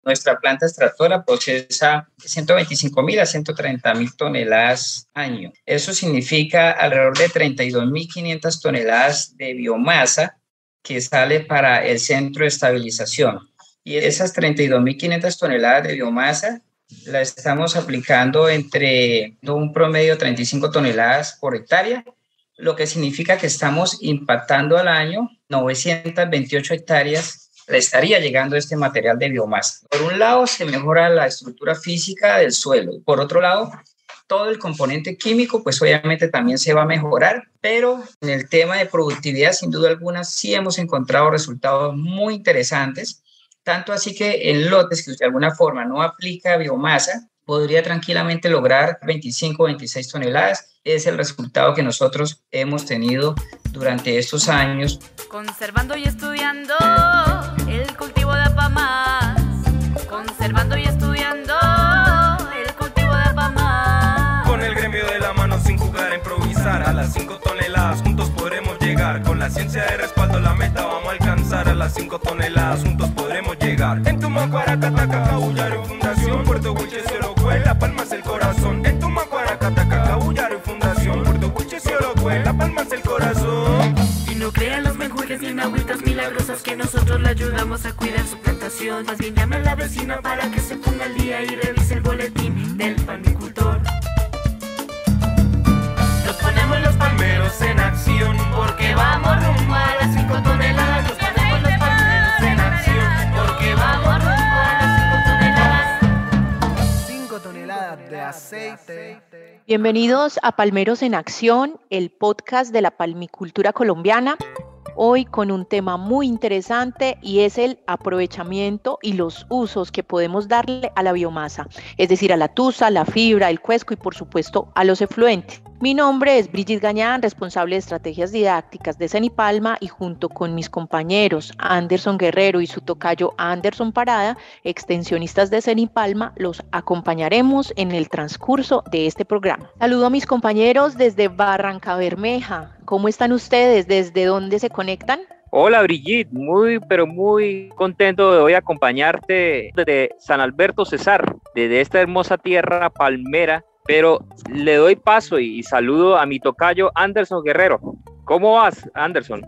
Nuestra planta extractora procesa 125.000 a 130.000 toneladas año. Eso significa alrededor de 32.500 toneladas de biomasa que sale para el centro de estabilización. Y esas 32.500 toneladas de biomasa la estamos aplicando entre un promedio de 35 toneladas por hectárea, lo que significa que estamos impactando al año 928 hectáreas, le estaría llegando este material de biomasa. Por un lado, se mejora la estructura física del suelo. Por otro lado, todo el componente químico, pues obviamente también se va a mejorar, pero en el tema de productividad, sin duda alguna, sí hemos encontrado resultados muy interesantes. Tanto así que en lotes que de alguna forma no aplica biomasa, podría tranquilamente lograr 25 o 26 toneladas. Es el resultado que nosotros hemos tenido durante estos años. Conservando y estudiando el cultivo de apamas. Conservando y estudiando el cultivo de apamas. Con el gremio de la mano sin jugar a improvisar. A las 5 toneladas juntos podremos llegar. Con la ciencia de respaldo la meta vamos a alcanzar. A las 5 toneladas juntos podremos llegar. En Tumacuaracata, Cacabullaro Fundación, Puerto Wilches, Orocue, La Palma es el corazón. En Tumacuaracata, Cacabullaro Fundación, Puerto Wilches, Orocue, La Palma es el corazón. Y no crean los menjurjes ni agüitas milagrosas que nosotros le ayudamos a cuidar su plantación. Más bien llame a la vecina para que se ponga al día y revise el boletín del palmicultor. Nos ponemos los palmeros en acción porque vamos rumbo a las 5 toneladas. Nos ponemos los palmeros en acción porque vamos rumbo a las 5 toneladas. 5 toneladas de aceite. Bienvenidos a Palmeros en Acción, el podcast de la palmicultura colombiana. Hoy con un tema muy interesante y es el aprovechamiento y los usos que podemos darle a la biomasa, es decir, a la tusa, la fibra, el cuesco y por supuesto a los efluentes. Mi nombre es Brigitte Gañán, responsable de estrategias didácticas de Cenipalma y junto con mis compañeros Anderson Guerrero y su tocayo Anderson Parada, extensionistas de Cenipalma, los acompañaremos en el transcurso de este programa. Saludo a mis compañeros desde Barrancabermeja. ¿Cómo están ustedes? ¿Desde dónde se conectan? Hola Brigitte, muy contento de hoy acompañarte desde San Alberto Cesar, desde esta hermosa tierra palmera, pero le doy paso y saludo a mi tocayo Anderson Guerrero. ¿Cómo vas, Anderson?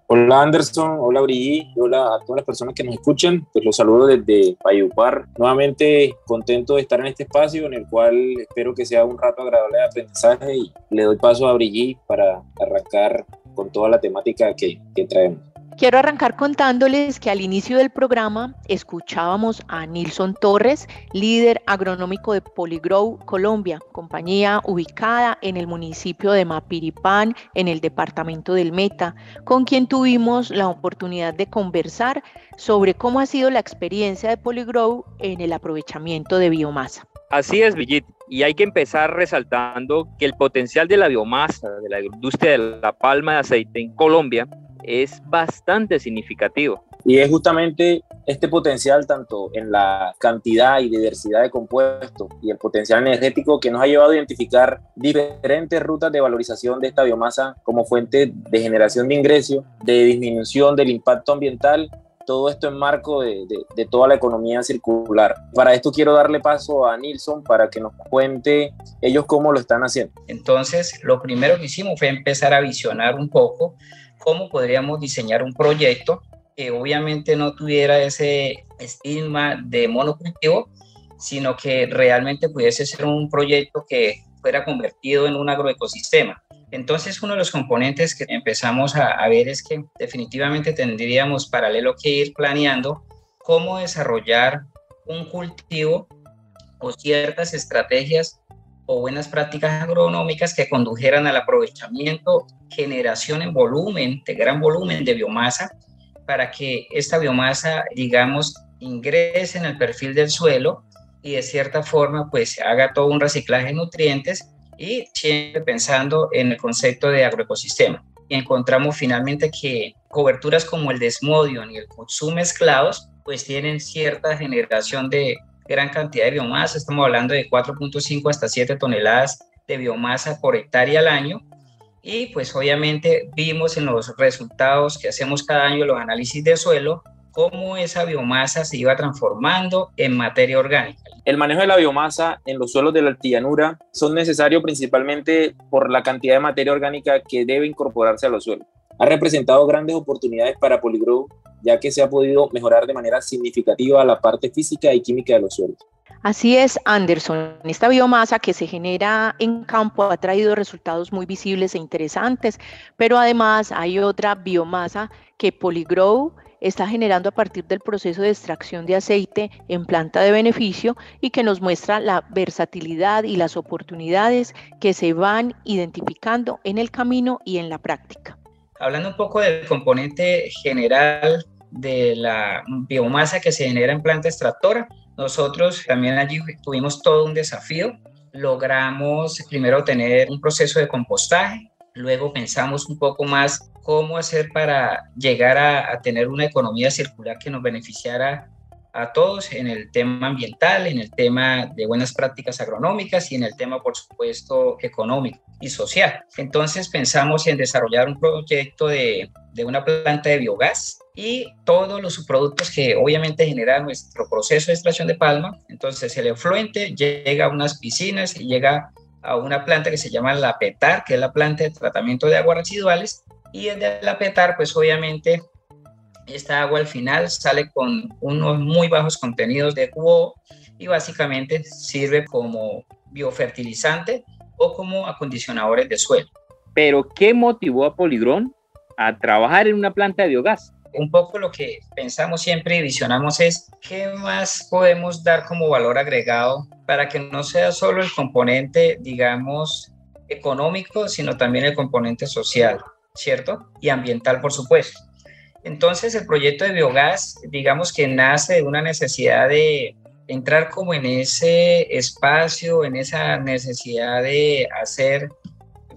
Hola Anderson, hola Brigitte, hola a todas las personas que nos escuchan, pues los saludo desde Valledupar. Nuevamente contento de estar en este espacio en el cual espero que sea un rato agradable de aprendizaje y le doy paso a Brigitte para arrancar con toda la temática que traemos. Quiero arrancar contándoles que al inicio del programa escuchábamos a Nilson Torres, líder agronómico de Polygrow Colombia, compañía ubicada en el municipio de Mapiripán, en el departamento del Meta, con quien tuvimos la oportunidad de conversar sobre cómo ha sido la experiencia de Polygrow en el aprovechamiento de biomasa. Así es, Brigitte, y hay que empezar resaltando que el potencial de la biomasa, de la industria de la palma de aceite en Colombia, es bastante significativo. Y es justamente este potencial tanto en la cantidad y diversidad de compuestos y el potencial energético que nos ha llevado a identificar diferentes rutas de valorización de esta biomasa como fuente de generación de ingresos, de disminución del impacto ambiental, todo esto en marco de toda la economía circular. Para esto quiero darle paso a Nilson para que nos cuente ellos cómo lo están haciendo. Entonces, lo primero que hicimos fue empezar a visionar un poco cómo podríamos diseñar un proyecto que obviamente no tuviera ese estigma de monocultivo, sino que realmente pudiese ser un proyecto que fuera convertido en un agroecosistema. Entonces, uno de los componentes que empezamos a ver es que definitivamente tendríamos paralelo que ir planeando cómo desarrollar un cultivo o ciertas estrategias o buenas prácticas agronómicas que condujeran al aprovechamiento, generación en volumen, de gran volumen de biomasa, para que esta biomasa, digamos, ingrese en el perfil del suelo y de cierta forma pues haga todo un reciclaje de nutrientes y siempre pensando en el concepto de agroecosistema. Y encontramos finalmente que coberturas como el Desmodium y el Kudzu mezclados pues tienen cierta generación de gran cantidad de biomasa. Estamos hablando de 4.5 hasta 7 toneladas de biomasa por hectárea al año. Y pues obviamente vimos en los resultados que hacemos cada año, los análisis de suelo, cómo esa biomasa se iba transformando en materia orgánica. El manejo de la biomasa en los suelos de la altillanura son necesarios principalmente por la cantidad de materia orgánica que debe incorporarse a los suelos. Ha representado grandes oportunidades para Polygrow, ya que se ha podido mejorar de manera significativa la parte física y química de los suelos. Así es, Anderson. Esta biomasa que se genera en campo ha traído resultados muy visibles e interesantes, pero además hay otra biomasa que Polygrow está generando a partir del proceso de extracción de aceite en planta de beneficio y que nos muestra la versatilidad y las oportunidades que se van identificando en el camino y en la práctica. Hablando un poco del componente general de la biomasa que se genera en planta extractora, nosotros también allí tuvimos todo un desafío. Logramos primero tener un proceso de compostaje, luego pensamos un poco más cómo hacer para llegar a tener una economía circular que nos beneficiara a todos en el tema ambiental, en el tema de buenas prácticas agronómicas y en el tema, por supuesto, económico y social. Entonces pensamos en desarrollar un proyecto de una planta de biogás y todos los subproductos que obviamente genera nuestro proceso de extracción de palma. Entonces el efluente llega a unas piscinas y llega a una planta que se llama la PETAR, que es la planta de tratamiento de aguas residuales, y desde la PETAR pues obviamente esta agua al final sale con unos muy bajos contenidos de QO y básicamente sirve como biofertilizante o como acondicionadores de suelo. Pero, ¿qué motivó a Polygrow a trabajar en una planta de biogás? Un poco lo que pensamos siempre y visionamos es qué más podemos dar como valor agregado para que no sea solo el componente, digamos, económico, sino también el componente social, ¿cierto? Y ambiental, por supuesto. Entonces, el proyecto de biogás, digamos que nace de una necesidad de entrar como en ese espacio, en esa necesidad de hacer,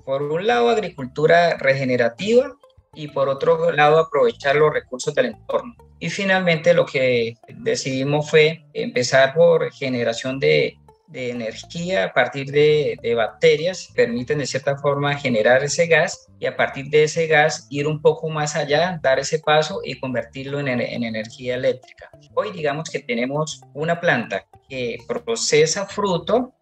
por un lado, agricultura regenerativa y por otro lado, aprovechar los recursos del entorno. Y finalmente, lo que decidimos fue empezar por generación de energía a partir de bacterias que permiten de cierta forma generar ese gas y a partir de ese gas ir un poco más allá, dar ese paso y convertirlo en energía eléctrica. Hoy digamos que tenemos una planta que procesa fruto,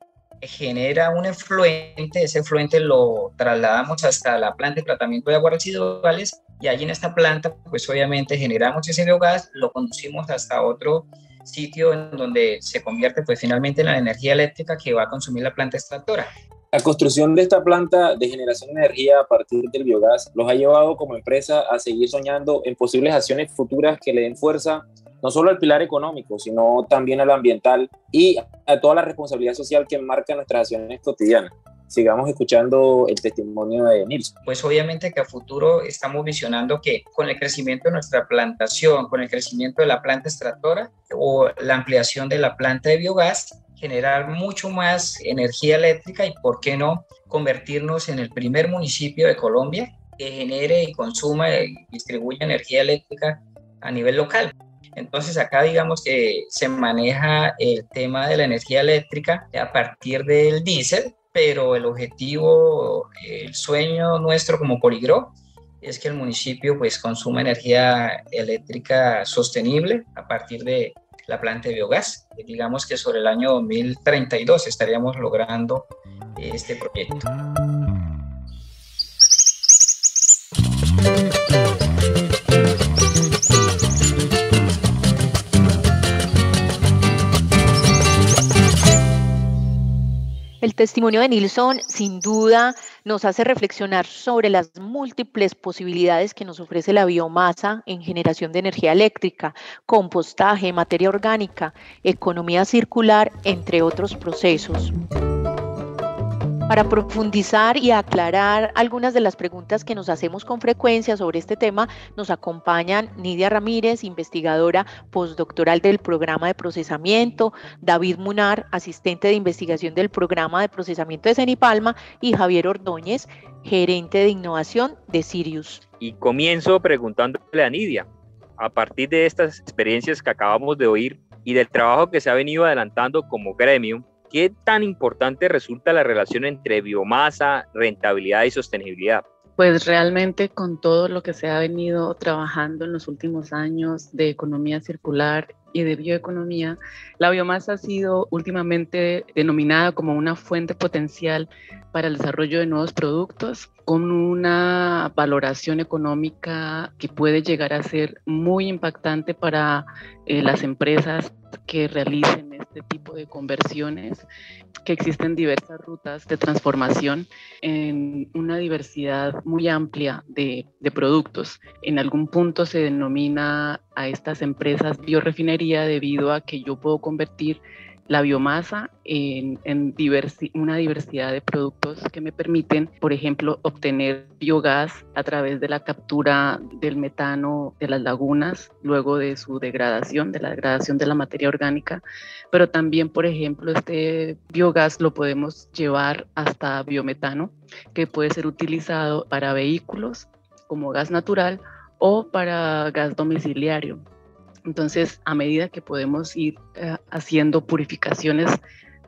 genera un efluente, ese efluente lo trasladamos hasta la planta de tratamiento de aguas residuales y allí en esta planta pues obviamente generamos ese biogás, lo conducimos hasta otro sitio en donde se convierte pues finalmente en la energía eléctrica que va a consumir la planta extractora. La construcción de esta planta de generación de energía a partir del biogás los ha llevado como empresa a seguir soñando en posibles acciones futuras que le den fuerza no solo al pilar económico, sino también al ambiental y a toda la responsabilidad social que enmarca nuestras acciones cotidianas. Sigamos escuchando el testimonio de Nilson. Pues obviamente que a futuro estamos visionando que con el crecimiento de nuestra plantación, con el crecimiento de la planta extractora o la ampliación de la planta de biogás, generar mucho más energía eléctrica y, ¿por qué no?, convertirnos en el primer municipio de Colombia que genere y consuma y distribuya energía eléctrica a nivel local. Entonces acá digamos que se maneja el tema de la energía eléctrica a partir del diésel, pero el objetivo, el sueño nuestro como Polygrow es que el municipio pues consuma energía eléctrica sostenible a partir de la planta de biogás. Digamos que sobre el año 2032 estaríamos logrando este proyecto. El testimonio de Nilson sin duda nos hace reflexionar sobre las múltiples posibilidades que nos ofrece la biomasa en generación de energía eléctrica, compostaje, materia orgánica, economía circular, entre otros procesos. Para profundizar y aclarar algunas de las preguntas que nos hacemos con frecuencia sobre este tema, nos acompañan Nidia Ramírez, investigadora postdoctoral del programa de procesamiento, David Munar, asistente de investigación del programa de procesamiento de Cenipalma, y Javier Ordóñez, gerente de innovación de Sirius. Y comienzo preguntándole a Nidia, a partir de estas experiencias que acabamos de oír y del trabajo que se ha venido adelantando como gremio, ¿qué tan importante resulta la relación entre biomasa, rentabilidad y sostenibilidad? Pues realmente con todo lo que se ha venido trabajando en los últimos años de economía circular y de bioeconomía, la biomasa ha sido últimamente denominada como una fuente potencial para el desarrollo de nuevos productos, con una valoración económica que puede llegar a ser muy impactante para las empresas que realicen este tipo de conversiones, que existen diversas rutas de transformación en una diversidad muy amplia de productos. En algún punto se denomina a estas empresas biorefinería debido a que yo puedo convertir la biomasa en una diversidad de productos que me permiten, por ejemplo, obtener biogás a través de la captura del metano de las lagunas, luego de su degradación, de la degradación de la materia orgánica, pero también, por ejemplo, este biogás lo podemos llevar hasta biometano, que puede ser utilizado para vehículos como gas natural o para gas domiciliario. Entonces, a medida que podemos ir haciendo purificaciones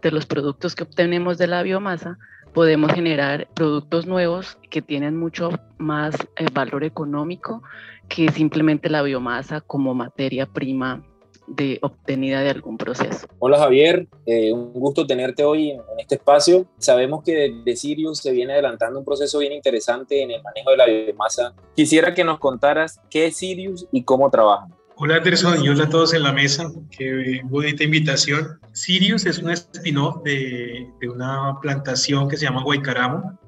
de los productos que obtenemos de la biomasa, podemos generar productos nuevos que tienen mucho más valor económico que simplemente la biomasa como materia prima obtenida de algún proceso. Hola Javier, un gusto tenerte hoy en este espacio. Sabemos que de Sirius se viene adelantando un proceso bien interesante en el manejo de la biomasa. Quisiera que nos contaras qué es Sirius y cómo trabajan. Hola Anderson y hola a todos en la mesa, qué bonita invitación. Sirius es un spin-off de una plantación que se llama Guaycaramo,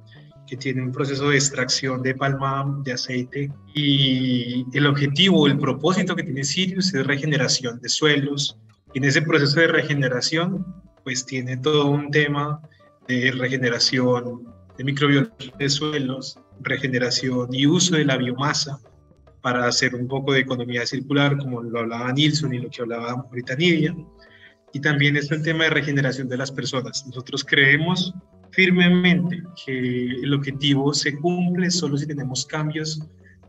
que tiene un proceso de extracción de palma de aceite, y el objetivo, el propósito que tiene Sirius es regeneración de suelos. Y en ese proceso de regeneración pues tiene todo un tema de regeneración de microbiología de suelos, regeneración y uso de la biomasa para hacer un poco de economía circular, como lo hablaba Nilsson y lo que hablaba ahorita Nidia. Y también está el tema de regeneración de las personas. Nosotros creemos firmemente que el objetivo se cumple solo si tenemos cambios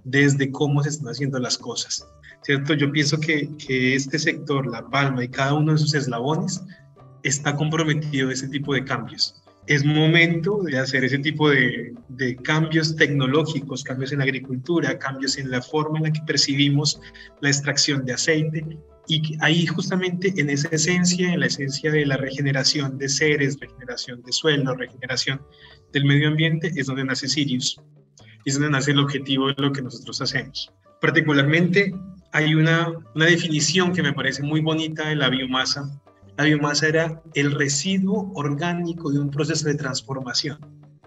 desde cómo se están haciendo las cosas, ¿cierto? Yo pienso que este sector, la palma y cada uno de sus eslabones, está comprometido a ese tipo de cambios. Es momento de hacer ese tipo de cambios tecnológicos, cambios en la agricultura, cambios en la forma en la que percibimos la extracción de aceite, y ahí justamente en esa esencia, en la esencia de la regeneración de seres, regeneración de suelo, regeneración del medio ambiente, es donde nace Sirius, y es donde nace el objetivo de lo que nosotros hacemos. Particularmente hay una definición que me parece muy bonita de la biomasa. La biomasa era el residuo orgánico de un proceso de transformación.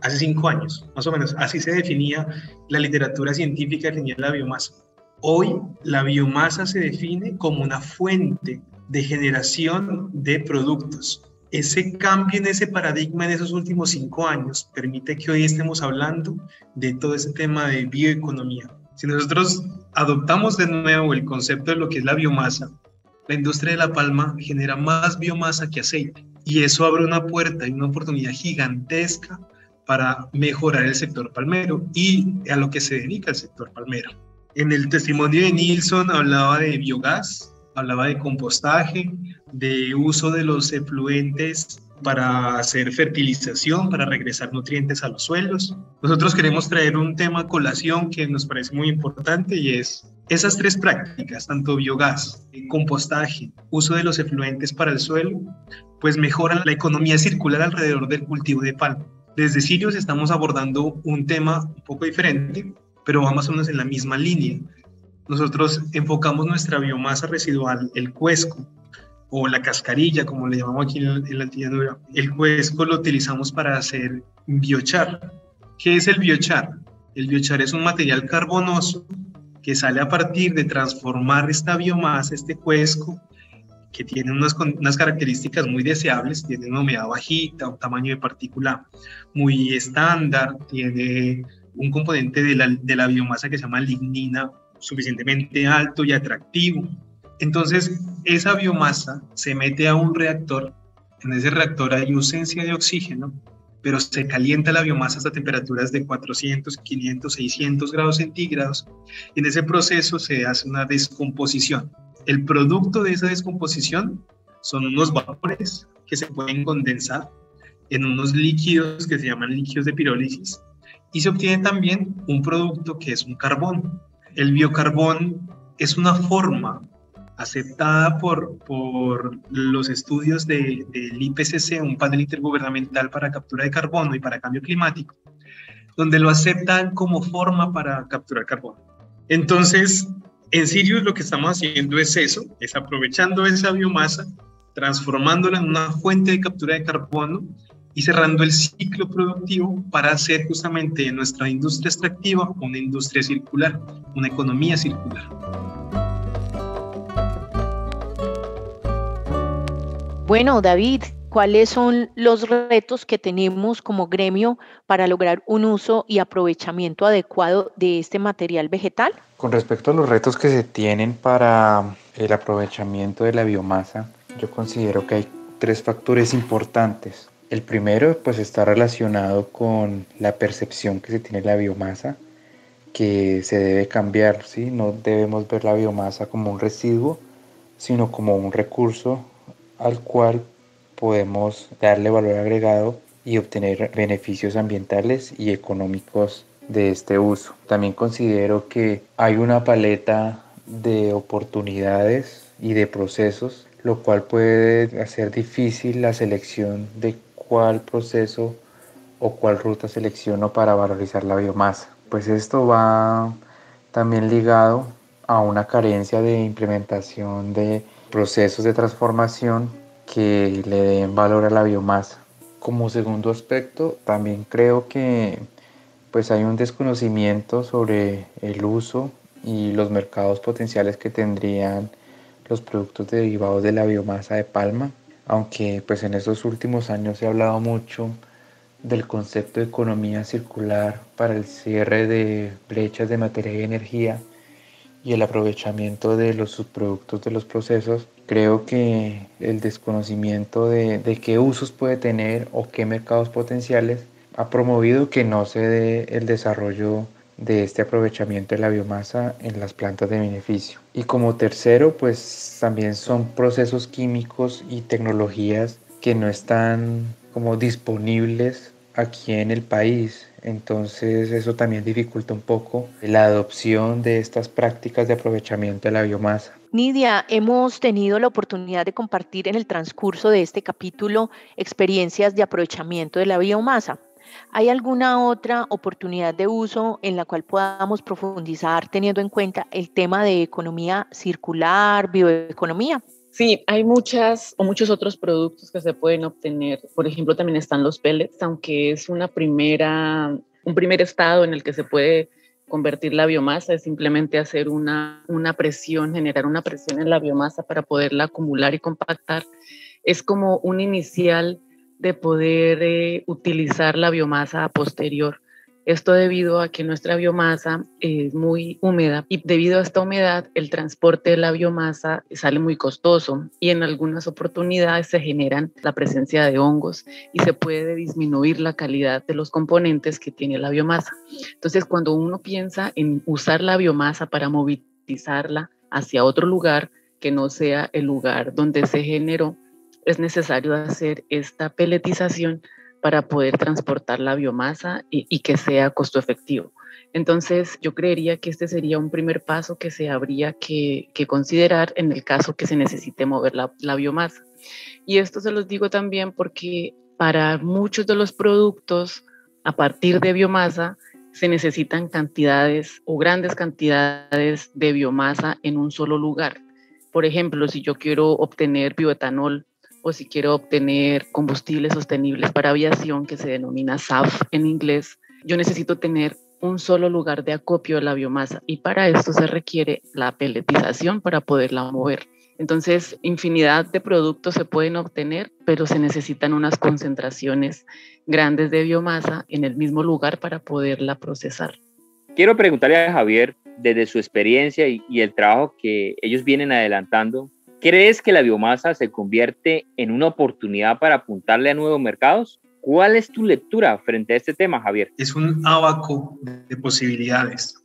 Hace 5 años, más o menos, así se definía la literatura científica, definía la biomasa. Hoy, la biomasa se define como una fuente de generación de productos. Ese cambio en ese paradigma en esos últimos 5 años permite que hoy estemos hablando de todo ese tema de bioeconomía. Si nosotros adoptamos de nuevo el concepto de lo que es la biomasa, la industria de la palma genera más biomasa que aceite, y eso abre una puerta y una oportunidad gigantesca para mejorar el sector palmero y a lo que se dedica el sector palmero. En el testimonio de Nilsson hablaba de biogás, hablaba de compostaje, de uso de los efluentes para hacer fertilización, para regresar nutrientes a los suelos. Nosotros queremos traer un tema a colación que nos parece muy importante, y es esas 3 prácticas, tanto biogás, compostaje, uso de los efluentes para el suelo, pues mejoran la economía circular alrededor del cultivo de palma. Desde Sirius estamos abordando un tema un poco diferente, pero va más o menos en la misma línea. Nosotros enfocamos nuestra biomasa residual, el cuesco, o la cascarilla, como le llamamos aquí en la antillanura. El cuesco lo utilizamos para hacer biochar. ¿Qué es el biochar? El biochar es un material carbonoso que sale a partir de transformar esta biomasa, este cuesco, que tiene unas características muy deseables, tiene una humedad bajita, un tamaño de partícula muy estándar, tiene un componente de la biomasa que se llama lignina suficientemente alto y atractivo. Entonces, esa biomasa se mete a un reactor. En ese reactor hay ausencia de oxígeno, pero se calienta la biomasa hasta temperaturas de 400, 500, 600 grados centígrados. Y en ese proceso se hace una descomposición. El producto de esa descomposición son unos vapores que se pueden condensar en unos líquidos que se llaman líquidos de pirólisis, y se obtiene también un producto que es un carbón. El biocarbón es una forma aceptada por los estudios del IPCC, un panel intergubernamental para captura de carbono y para cambio climático, donde lo aceptan como forma para capturar carbono. Entonces, en Sirius lo que estamos haciendo es eso, es aprovechando esa biomasa, transformándola en una fuente de captura de carbono y cerrando el ciclo productivo para hacer justamente nuestra industria extractiva una industria circular, una economía circular. Bueno, David, ¿cuáles son los retos que tenemos como gremio para lograr un uso y aprovechamiento adecuado de este material vegetal? Con respecto a los retos que se tienen para el aprovechamiento de la biomasa, yo considero que hay 3 factores importantes. El primero, pues, está relacionado con la percepción que se tiene de la biomasa, que se debe cambiar, ¿sí? No debemos ver la biomasa como un residuo, sino como un recurso al cual podemos darle valor agregado y obtener beneficios ambientales y económicos de este uso. También considero que hay una paleta de oportunidades y de procesos, lo cual puede hacer difícil la selección de cuál proceso o cuál ruta selecciono para valorizar la biomasa. Pues esto va también ligado a una carencia de implementación de procesos de transformación que le den valor a la biomasa. Como segundo aspecto, también creo que pues hay un desconocimiento sobre el uso y los mercados potenciales que tendrían los productos derivados de la biomasa de palma, aunque pues en estos últimos años se ha hablado mucho del concepto de economía circular para el cierre de brechas de materia y energía y el aprovechamiento de los subproductos de los procesos. Creo que el desconocimiento de qué usos puede tener o qué mercados potenciales ha promovido que no se dé el desarrollo de este aprovechamiento de la biomasa en las plantas de beneficio. Y como tercero, pues también son procesos químicos y tecnologías que no están como disponibles aquí en el país. Entonces eso también dificulta un poco la adopción de estas prácticas de aprovechamiento de la biomasa. Nidia, hemos tenido la oportunidad de compartir en el transcurso de este capítulo experiencias de aprovechamiento de la biomasa. ¿Hay alguna otra oportunidad de uso en la cual podamos profundizar teniendo en cuenta el tema de economía circular, bioeconomía? Sí, hay muchos otros productos que se pueden obtener. Por ejemplo, también están los pellets, aunque es un primer estado en el que se puede convertir la biomasa, es simplemente hacer una presión, generar una presión en la biomasa para poderla acumular y compactar. Es como un inicial de poder utilizar la biomasa a posterior. Esto debido a que nuestra biomasa es muy húmeda y debido a esta humedad el transporte de la biomasa sale muy costoso y en algunas oportunidades se generan la presencia de hongos y se puede disminuir la calidad de los componentes que tiene la biomasa. Entonces, cuando uno piensa en usar la biomasa para movilizarla hacia otro lugar que no sea el lugar donde se generó, es necesario hacer esta pelletización para poder transportar la biomasa y que sea costo efectivo. Entonces, yo creería que este sería un primer paso que se habría que considerar en el caso que se necesite mover la biomasa. Y esto se los digo también porque para muchos de los productos a partir de biomasa se necesitan cantidades o grandes cantidades de biomasa en un solo lugar. Por ejemplo, si yo quiero obtener bioetanol, o si quiero obtener combustibles sostenibles para aviación, que se denomina SAF en inglés, yo necesito tener un solo lugar de acopio de la biomasa y para esto se requiere la pelletización para poderla mover. Entonces, infinidad de productos se pueden obtener, pero se necesitan unas concentraciones grandes de biomasa en el mismo lugar para poderla procesar. Quiero preguntarle a Javier, desde su experiencia y el trabajo que ellos vienen adelantando, ¿crees que la biomasa se convierte en una oportunidad para apuntarle a nuevos mercados? ¿Cuál es tu lectura frente a este tema, Javier? Es un abaco de posibilidades,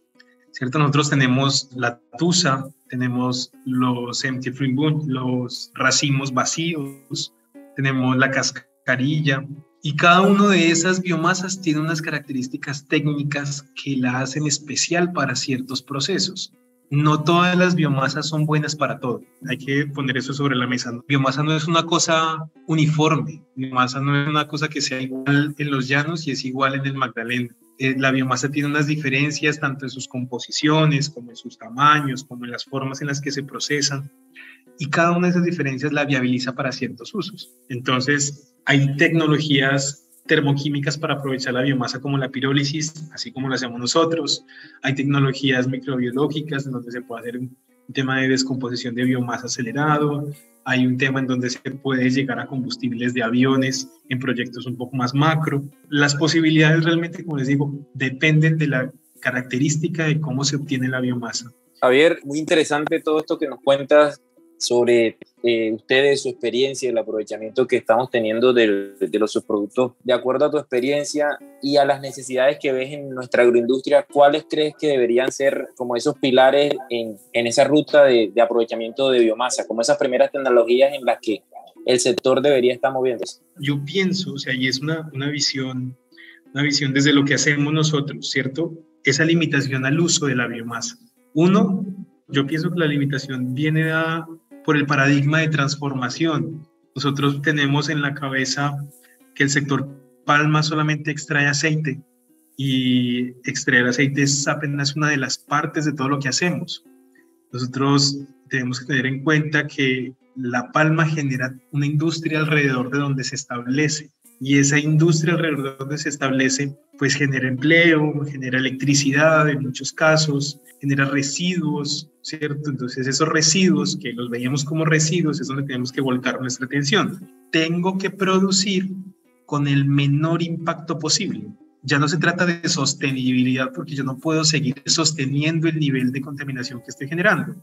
¿cierto? Nosotros tenemos la tusa, tenemos los empty fruit bunch, los racimos vacíos, tenemos la cascarilla, Y cada una de esas biomasas tiene unas características técnicas que la hacen especial para ciertos procesos. No todas las biomasas son buenas para todo. Hay que poner eso sobre la mesa. Biomasa no es una cosa uniforme. Biomasa no es una cosa que sea igual en los llanos y es igual en el Magdalena. La biomasa tiene unas diferencias tanto en sus composiciones, como en sus tamaños, como en las formas en las que se procesan. Y cada una de esas diferencias la viabiliza para ciertos usos. Entonces, hay tecnologías termoquímicas para aprovechar la biomasa como la pirólisis, así como lo hacemos nosotros. Hay tecnologías microbiológicas en donde se puede hacer un tema de descomposición de biomasa acelerado. Hay un tema en donde se puede llegar a combustibles de aviones en proyectos un poco más macro. Las posibilidades realmente, como les digo, dependen de la característica de cómo se obtiene la biomasa. Javier, muy interesante todo esto que nos cuentas sobre ustedes, su experiencia, el aprovechamiento que estamos teniendo de los subproductos. De acuerdo a tu experiencia y a las necesidades que ves en nuestra agroindustria, ¿cuáles crees que deberían ser como esos pilares en esa ruta de aprovechamiento de biomasa, como esas primeras tecnologías en las que el sector debería estar moviéndose? Yo pienso, o sea, y es una visión desde lo que hacemos nosotros, ¿cierto? Esa limitación al uso de la biomasa. Uno, yo pienso que la limitación viene dada por el paradigma de transformación. Nosotros tenemos en la cabeza que el sector palma solamente extrae aceite y extraer aceite es apenas una de las partes de todo lo que hacemos. Nosotros tenemos que tener en cuenta que la palma genera una industria alrededor de donde se establece y esa industria alrededor de donde se establece pues genera empleo, genera electricidad en muchos casos, genera residuos, ¿cierto? Entonces esos residuos que los veíamos como residuos es donde tenemos que volcar nuestra atención. Tengo que producir con el menor impacto posible. Ya no se trata de sostenibilidad porque yo no puedo seguir sosteniendo el nivel de contaminación que estoy generando.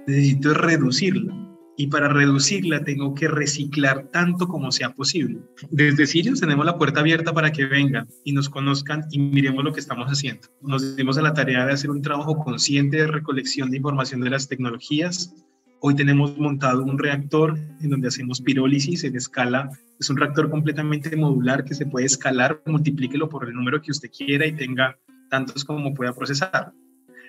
Necesito reducirla. Y para reducirla tengo que reciclar tanto como sea posible. Desde Sirius tenemos la puerta abierta para que vengan y nos conozcan y miremos lo que estamos haciendo. Nos dimos a la tarea de hacer un trabajo consciente de recolección de información de las tecnologías. Hoy tenemos montado un reactor en donde hacemos pirólisis en escala. Es un reactor completamente modular que se puede escalar, multiplíquelo por el número que usted quiera y tenga tantos como pueda procesar.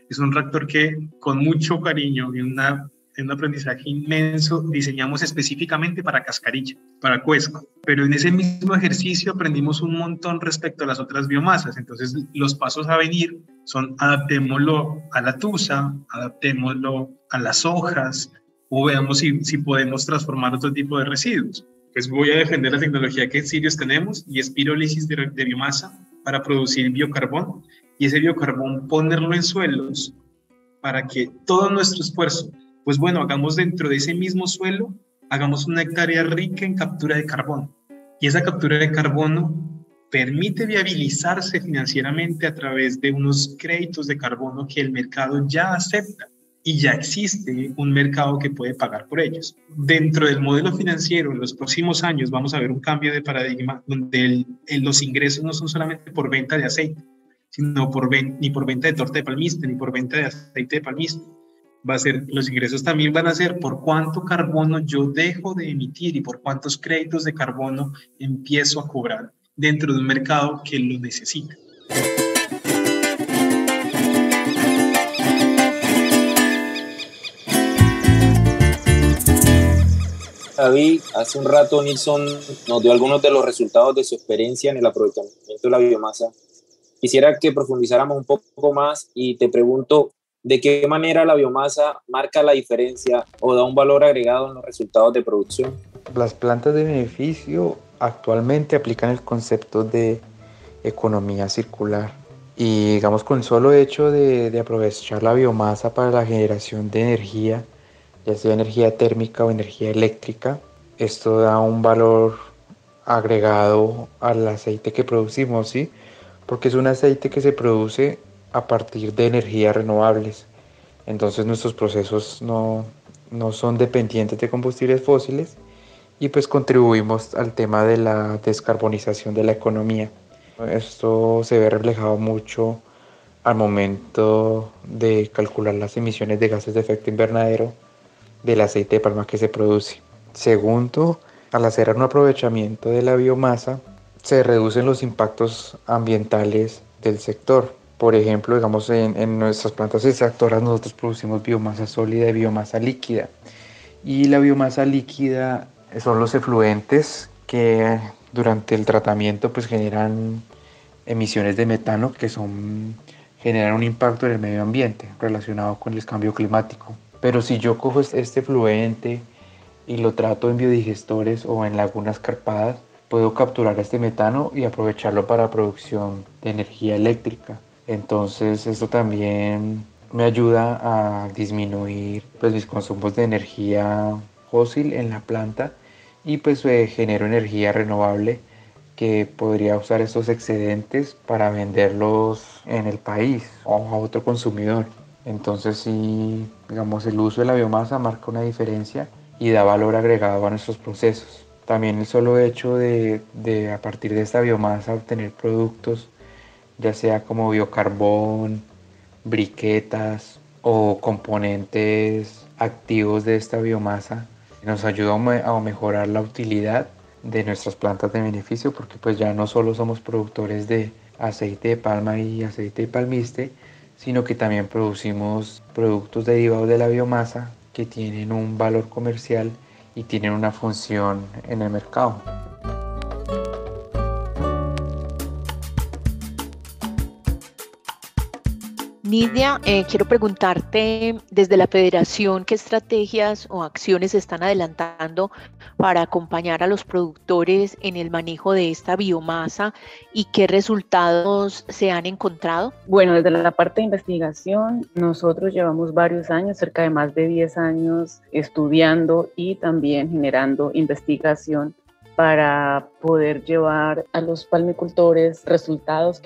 Es un reactor que con mucho cariño y un aprendizaje inmenso diseñamos específicamente para cascarilla, para cuesco. Pero en ese mismo ejercicio aprendimos un montón respecto a las otras biomasas. Entonces los pasos a venir son adaptémoslo a la tusa, adaptémoslo a las hojas o veamos si podemos transformar otro tipo de residuos. Pues voy a defender la tecnología que en Sirius tenemos y es pirólisis de biomasa para producir biocarbón y ese biocarbón ponerlo en suelos para que todo nuestro esfuerzo, pues bueno, hagamos dentro de ese mismo suelo, hagamos una hectárea rica en captura de carbono. Y esa captura de carbono permite viabilizarse financieramente a través de unos créditos de carbono que el mercado ya acepta y ya existe un mercado que puede pagar por ellos. Dentro del modelo financiero, en los próximos años vamos a ver un cambio de paradigma donde los ingresos no son solamente por venta de aceite, sino ni por venta de torta de palmiste, ni por venta de aceite de palmiste. Los ingresos también van a ser por cuánto carbono yo dejo de emitir y por cuántos créditos de carbono empiezo a cobrar dentro de un mercado que lo necesita. David, hace un rato Nilson nos dio algunos de los resultados de su experiencia en el aprovechamiento de la biomasa. Quisiera que profundizáramos un poco más y te pregunto, ¿de qué manera la biomasa marca la diferencia o da un valor agregado en los resultados de producción? Las plantas de beneficio actualmente aplican el concepto de economía circular y digamos con el solo hecho de aprovechar la biomasa para la generación de energía, ya sea energía térmica o energía eléctrica, esto da un valor agregado al aceite que producimos, ¿sí? Porque es un aceite que se produce a partir de energías renovables. Entonces nuestros procesos no son dependientes de combustibles fósiles y pues contribuimos al tema de la descarbonización de la economía. Esto se ve reflejado mucho al momento de calcular las emisiones de gases de efecto invernadero del aceite de palma que se produce. Segundo, al hacer un aprovechamiento de la biomasa, se reducen los impactos ambientales del sector. Por ejemplo, digamos, en nuestras plantas extractoras nosotros producimos biomasa sólida y biomasa líquida. Y la biomasa líquida son los efluentes que durante el tratamiento pues generan emisiones de metano que generan un impacto en el medio ambiente relacionado con el cambio climático. Pero si yo cojo este efluente y lo trato en biodigestores o en lagunas carpadas, puedo capturar este metano y aprovecharlo para producción de energía eléctrica. Entonces esto también me ayuda a disminuir pues, mis consumos de energía fósil en la planta y pues genero energía renovable que podría usar estos excedentes para venderlos en el país o a otro consumidor. Entonces sí, digamos, el uso de la biomasa marca una diferencia y da valor agregado a nuestros procesos. También el solo hecho de a partir de esta biomasa obtener productos, ya sea como biocarbón, briquetas o componentes activos de esta biomasa, nos ayuda a mejorar la utilidad de nuestras plantas de beneficio, porque pues ya no solo somos productores de aceite de palma y aceite de palmiste, sino que también producimos productos derivados de la biomasa que tienen un valor comercial y tienen una función en el mercado. Nidia, quiero preguntarte desde la Federación, ¿qué estrategias o acciones se están adelantando para acompañar a los productores en el manejo de esta biomasa y qué resultados se han encontrado? Bueno, desde la parte de investigación, nosotros llevamos varios años, cerca de más de 10 años, estudiando y también generando investigación para poder llevar a los palmicultores resultados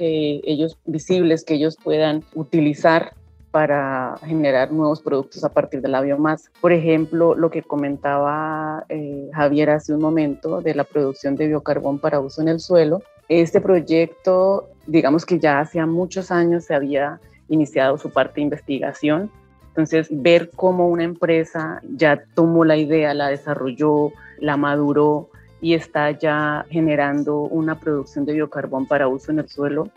visibles que ellos puedan utilizar para generar nuevos productos a partir de la biomasa. Por ejemplo, lo que comentaba Javier hace un momento de la producción de biocarbón para uso en el suelo. Este proyecto, digamos que ya hace muchos años se había iniciado su parte de investigación. Entonces, ver cómo una empresa ya tomó la idea, la desarrolló, la maduró, y está ya generando una producción de biocarbón para uso en el suelo,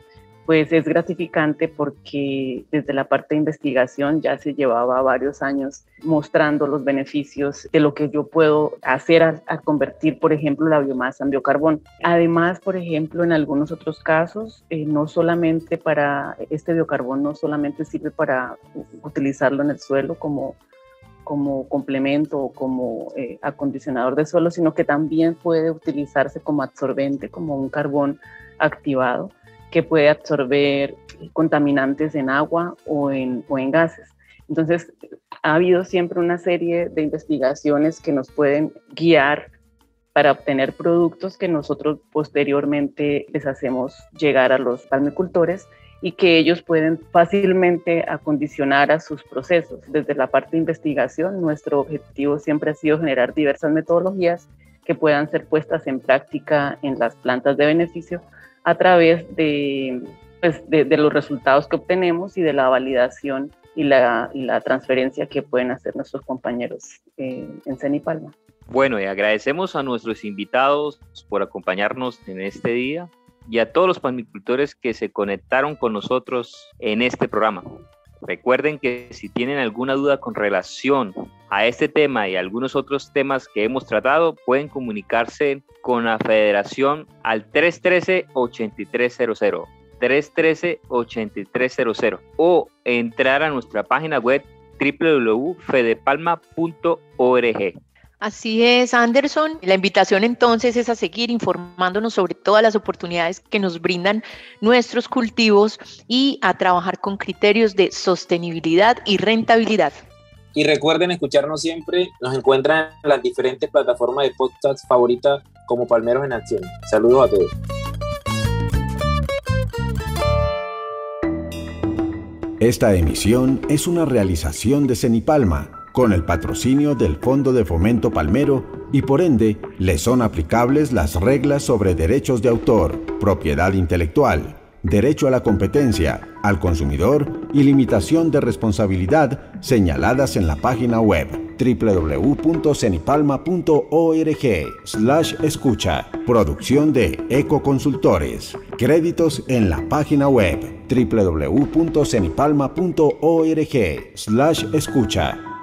pues es gratificante porque desde la parte de investigación ya se llevaba varios años mostrando los beneficios de lo que yo puedo hacer a convertir, por ejemplo, la biomasa en biocarbón. Además, por ejemplo, en algunos otros casos, no solamente para este biocarbón, no solamente sirve para utilizarlo en el suelo como complemento o como acondicionador de suelo, sino que también puede utilizarse como absorbente, como un carbón activado que puede absorber contaminantes en agua o en gases. Entonces, ha habido siempre una serie de investigaciones que nos pueden guiar para obtener productos que nosotros posteriormente les hacemos llegar a los palmicultores y que ellos pueden fácilmente acondicionar a sus procesos. Desde la parte de investigación, nuestro objetivo siempre ha sido generar diversas metodologías que puedan ser puestas en práctica en las plantas de beneficio a través de los resultados que obtenemos y de la validación y la transferencia que pueden hacer nuestros compañeros en Cenipalma. Bueno, y agradecemos a nuestros invitados por acompañarnos en este día y a todos los palmicultores que se conectaron con nosotros en este programa. Recuerden que si tienen alguna duda con relación a este tema y algunos otros temas que hemos tratado, pueden comunicarse con la Federación al 313-8300, 313-8300 o entrar a nuestra página web www.fedepalma.org. Así es, Anderson. La invitación entonces es a seguir informándonos sobre todas las oportunidades que nos brindan nuestros cultivos y a trabajar con criterios de sostenibilidad y rentabilidad. Y recuerden escucharnos siempre. Nos encuentran en las diferentes plataformas de podcast favoritas como Palmeros en Acción. Saludos a todos. Esta emisión es una realización de Cenipalma, con el patrocinio del Fondo de Fomento Palmero y por ende le son aplicables las reglas sobre derechos de autor, propiedad intelectual, derecho a la competencia, al consumidor y limitación de responsabilidad señaladas en la página web www.cenipalma.org/escucha. Producción de Ecoconsultores. Créditos en la página web www.cenipalma.org/escucha.